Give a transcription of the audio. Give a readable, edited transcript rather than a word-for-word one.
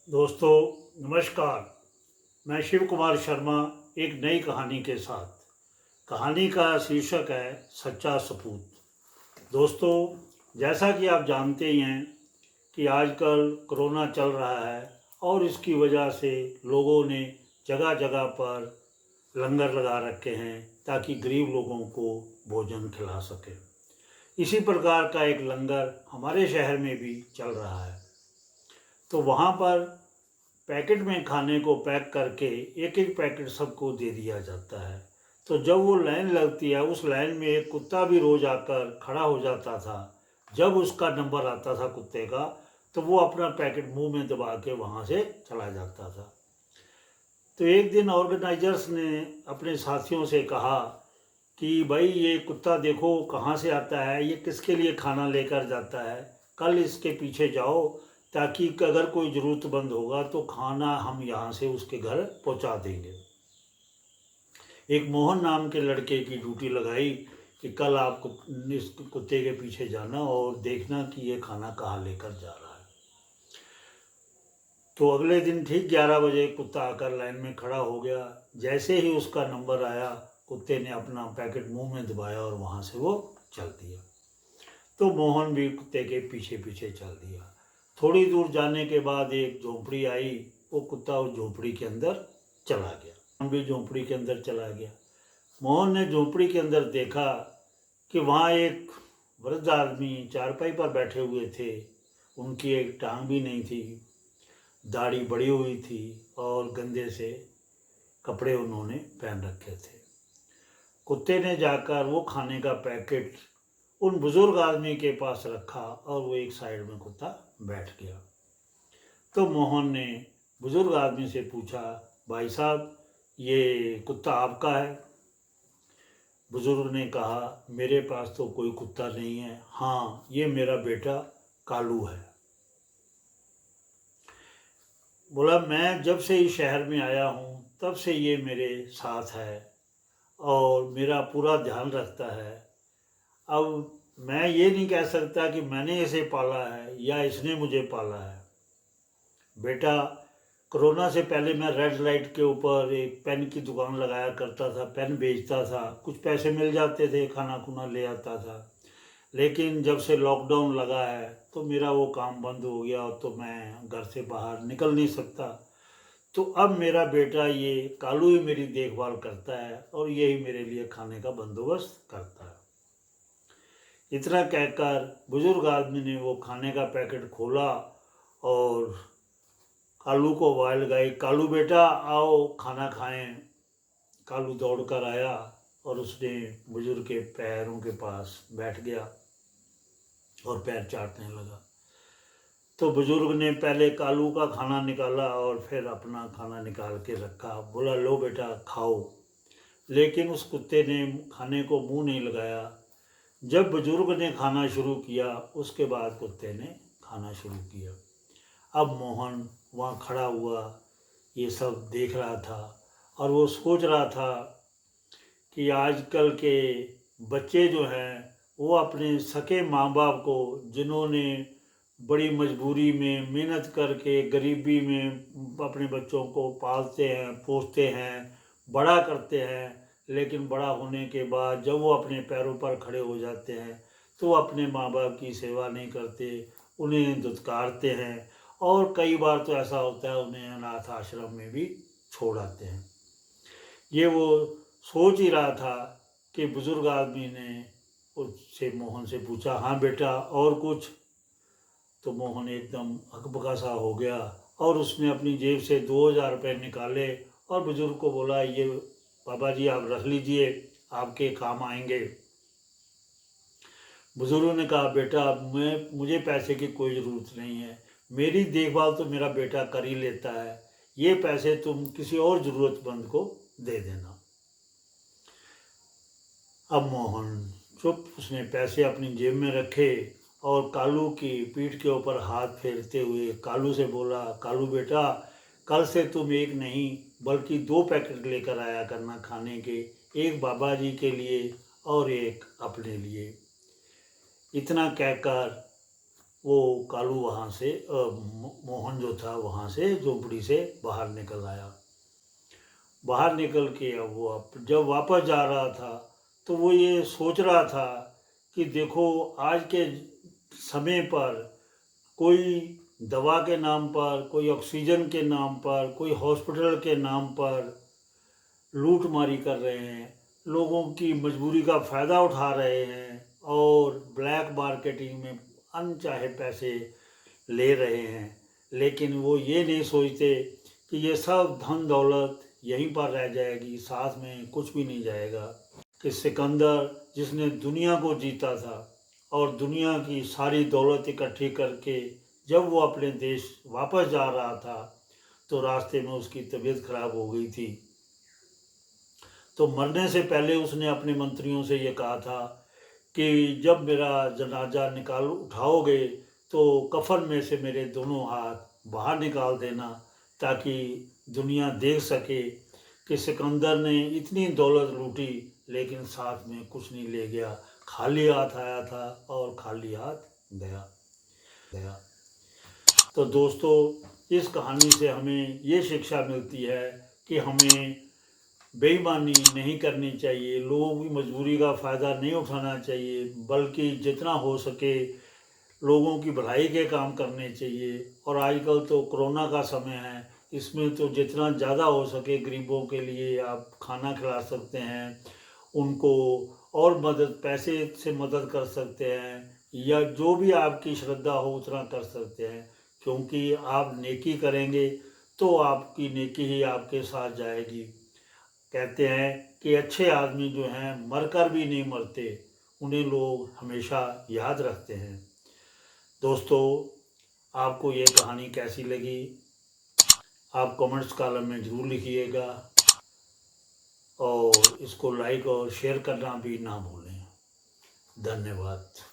दोस्तों नमस्कार। मैं शिव कुमार शर्मा एक नई कहानी के साथ। कहानी का शीर्षक है सच्चा सपूत। दोस्तों, जैसा कि आप जानते ही हैं कि आजकल कोरोना चल रहा है और इसकी वजह से लोगों ने जगह जगह पर लंगर लगा रखे हैं ताकि गरीब लोगों को भोजन खिला सके। इसी प्रकार का एक लंगर हमारे शहर में भी चल रहा है। तो वहाँ पर पैकेट में खाने को पैक करके एक एक पैकेट सबको दे दिया जाता है। तो जब वो लाइन लगती है, उस लाइन में एक कुत्ता भी रोज आकर खड़ा हो जाता था। जब उसका नंबर आता था कुत्ते का, तो वो अपना पैकेट मुंह में दबा के वहाँ से चला जाता था। तो एक दिन ऑर्गेनाइजर्स ने अपने साथियों से कहा कि भाई ये कुत्ता देखो कहाँ से आता है, ये किसके लिए खाना लेकर जाता है, कल इसके पीछे जाओ ताकि अगर कोई ज़रूरतमंद होगा तो खाना हम यहाँ से उसके घर पहुँचा देंगे। एक मोहन नाम के लड़के की ड्यूटी लगाई कि कल आप इस कुत्ते के पीछे जाना और देखना कि ये खाना कहाँ लेकर जा रहा है। तो अगले दिन ठीक 11 बजे कुत्ता आकर लाइन में खड़ा हो गया। जैसे ही उसका नंबर आया, कुत्ते ने अपना पैकेट मुंह में दबाया और वहाँ से वो चल दिया। तो मोहन भी कुत्ते के पीछे पीछे चल दिया। थोड़ी दूर जाने के बाद एक झोंपड़ी आई। वो कुत्ता उस झोंपड़ी के अंदर चला गया। मोहन भी झोंपड़ी के अंदर चला गया। मोहन ने झोंपड़ी के अंदर देखा कि वहाँ एक वृद्ध आदमी चारपाई पर बैठे हुए थे। उनकी एक टांग भी नहीं थी, दाढ़ी बड़ी हुई थी और गंदे से कपड़े उन्होंने पहन रखे थे। कुत्ते ने जाकर वो खाने का पैकेट उन बुजुर्ग आदमी के पास रखा और वो एक साइड में कुत्ता बैठ गया। तो मोहन ने बुजुर्ग आदमी से पूछा, भाई साहब ये कुत्ता आपका है? बुजुर्ग ने कहा, मेरे पास तो कोई कुत्ता नहीं है, हाँ ये मेरा बेटा कालू है। बोला, मैं जब से इस शहर में आया हूँ तब से ये मेरे साथ है और मेरा पूरा ध्यान रखता है। अब मैं ये नहीं कह सकता कि मैंने इसे पाला है या इसने मुझे पाला है। बेटा, कोरोना से पहले मैं रेड लाइट के ऊपर एक पेन की दुकान लगाया करता था, पेन बेचता था, कुछ पैसे मिल जाते थे, खाना खुना ले आता था। लेकिन जब से लॉकडाउन लगा है तो मेरा वो काम बंद हो गया और तो मैं घर से बाहर निकल नहीं सकता। तो अब मेरा बेटा ये कालू ही मेरी देखभाल करता है और यही मेरे लिए खाने का बंदोबस्त करता है। इतना कहकर बुजुर्ग आदमी ने वो खाने का पैकेट खोला और कालू को आवाज़ लगाई, कालू बेटा आओ खाना खाएं। कालू दौड़ कर आया और उसने बुजुर्ग के पैरों के पास बैठ गया और पैर चाटने लगा। तो बुजुर्ग ने पहले कालू का खाना निकाला और फिर अपना खाना निकाल के रखा। बोला, लो बेटा खाओ। लेकिन उस कुत्ते ने खाने को मुंह नहीं लगाया। जब बुजुर्ग ने खाना शुरू किया उसके बाद कुत्ते ने खाना शुरू किया। अब मोहन वहाँ खड़ा हुआ, ये सब देख रहा था और वो सोच रहा था कि आजकल के बच्चे जो हैं वो अपने सके माँ बाप को, जिन्होंने बड़ी मजबूरी में मेहनत करके गरीबी में अपने बच्चों को पालते हैं, पोसते हैं, बड़ा करते हैं, लेकिन बड़ा होने के बाद जब वो अपने पैरों पर खड़े हो जाते हैं तो वो अपने माँ बाप की सेवा नहीं करते, उन्हें दुत्कारते हैं और कई बार तो ऐसा होता है उन्हें अनाथ आश्रम में भी छोड़ आते हैं। ये वो सोच ही रहा था कि बुजुर्ग आदमी ने उससे मोहन से पूछा, हाँ बेटा और कुछ? तो मोहन एकदम हकबका सा हो गया और उसने अपनी जेब से 2000 रुपये निकाले और बुजुर्ग को बोला, ये बाबा जी आप रख लीजिए, आपके काम आएंगे। बुजुर्ग ने कहा, बेटा मुझे पैसे की कोई ज़रूरत नहीं है, मेरी देखभाल तो मेरा बेटा कर ही लेता है, ये पैसे तुम किसी और ज़रूरतमंद को दे देना। अब मोहन चुप, उसने पैसे अपनी जेब में रखे और कालू की पीठ के ऊपर हाथ फेरते हुए कालू से बोला, कालू बेटा कल से तुम एक नहीं बल्कि 2 पैकेट लेकर आया करना खाने के, एक बाबा जी के लिए और एक अपने लिए। इतना कहकर वो कालू वहाँ से मोहन जो था वहाँ से झोंपड़ी से बाहर निकल आया। बाहर निकल के अब वो जब वापस जा रहा था तो वो ये सोच रहा था कि देखो आज के समय पर कोई दवा के नाम पर, कोई ऑक्सीजन के नाम पर, कोई हॉस्पिटल के नाम पर लूटमारी कर रहे हैं, लोगों की मजबूरी का फ़ायदा उठा रहे हैं और ब्लैक मार्केटिंग में अनचाहे पैसे ले रहे हैं। लेकिन वो ये नहीं सोचते कि ये सब धन दौलत यहीं पर रह जाएगी, साथ में कुछ भी नहीं जाएगा। कि सिकंदर जिसने दुनिया को जीता था और दुनिया की सारी दौलत इकट्ठी करके जब वो अपने देश वापस जा रहा था तो रास्ते में उसकी तबीयत खराब हो गई थी। तो मरने से पहले उसने अपने मंत्रियों से ये कहा था कि जब मेरा जनाजा निकाल उठाओगे तो कफन में से मेरे दोनों हाथ बाहर निकाल देना, ताकि दुनिया देख सके कि सिकंदर ने इतनी दौलत लूटी लेकिन साथ में कुछ नहीं ले गया, खाली हाथ आया था और खाली हाथ गया। तो दोस्तों, इस कहानी से हमें ये शिक्षा मिलती है कि हमें बेईमानी नहीं करनी चाहिए, लोगों की मजबूरी का फ़ायदा नहीं उठाना चाहिए, बल्कि जितना हो सके लोगों की भलाई के काम करने चाहिए। और आजकल तो कोरोना का समय है, इसमें तो जितना ज़्यादा हो सके गरीबों के लिए आप खाना खिला सकते हैं, उनको और मदद पैसे से मदद कर सकते हैं, या जो भी आपकी श्रद्धा हो उतना कर सकते हैं। क्योंकि आप नेकी करेंगे तो आपकी नेकी ही आपके साथ जाएगी। कहते हैं कि अच्छे आदमी जो हैं मरकर भी नहीं मरते, उन्हें लोग हमेशा याद रखते हैं। दोस्तों, आपको ये कहानी कैसी लगी आप कमेंट्स कॉलम में ज़रूर लिखिएगा और इसको लाइक और शेयर करना भी ना भूलें। धन्यवाद।